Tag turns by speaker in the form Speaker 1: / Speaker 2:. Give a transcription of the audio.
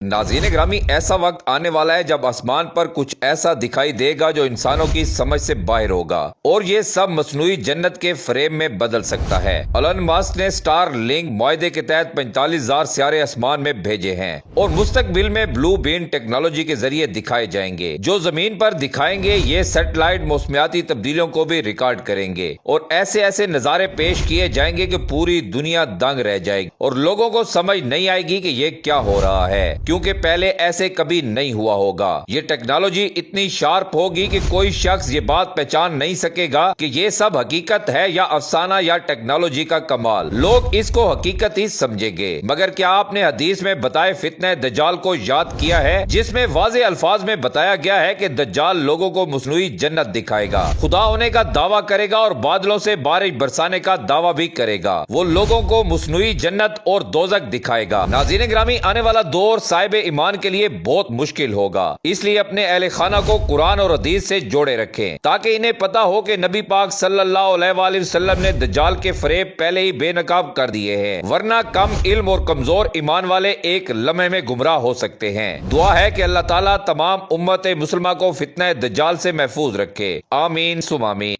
Speaker 1: नाज़रीन ग्रामी, ऐसा वक्त आने वाला है जब आसमान पर कुछ ऐसा दिखाई देगा जो इंसानों की समझ से बाहर होगा और ये सब मसनूई जन्नत के फ्रेम में बदल सकता है। एलन मस्क ने स्टार लिंक मुआहदे के तहत 45,000 सियारे आसमान में भेजे हैं और मुस्तकबिल में ब्लू बीन टेक्नोलॉजी के जरिए दिखाए जाएंगे जो जमीन पर दिखाएंगे। ये सैटेलाइट मौसमियाती तब्दीलियों को भी रिकॉर्ड करेंगे और ऐसे ऐसे नजारे पेश किए जाएंगे कि पूरी दुनिया दंग रह जाएगी और लोगों को समझ नहीं आएगी कि ये क्या हो रहा है, क्योंकि पहले ऐसे कभी नहीं हुआ होगा। ये टेक्नोलॉजी इतनी शार्प होगी कि कोई शख्स ये बात पहचान नहीं सकेगा कि ये सब हकीकत है या अफसाना या टेक्नोलॉजी का कमाल। लोग इसको हकीकत ही समझेंगे। मगर क्या आपने हदीस में बताए फितने दज्जाल को याद किया है, जिसमें वाज़े अल्फाज में बताया गया है कि दज्जाल लोगों को मसनूई जन्नत दिखाएगा, खुदा होने का दावा करेगा और बादलों से बारिश बरसाने का दावा भी करेगा। वो लोगों को मसनूई जन्नत और दोज़ख दिखाएगा। नाज़रीन ग्रामी, आने वाला दौर साहिब ईमान के लिए बहुत मुश्किल होगा, इसलिए अपने अहले खाना को कुरान और हदीस से जोड़े रखें ताकि इन्हें पता हो कि नबी पाक सल्लल्लाहु अलैहि वसल्लम ने दज्जाल के फरेब पहले ही बेनकाब कर दिए हैं, वरना कम इल्म और कमजोर ईमान वाले एक लम्हे में गुमराह हो सकते हैं। दुआ है कि अल्लाह ताला तमाम उम्मत मुसलमान को फितने दज्जाल से महफूज रखे। आमीन सुम आमीन।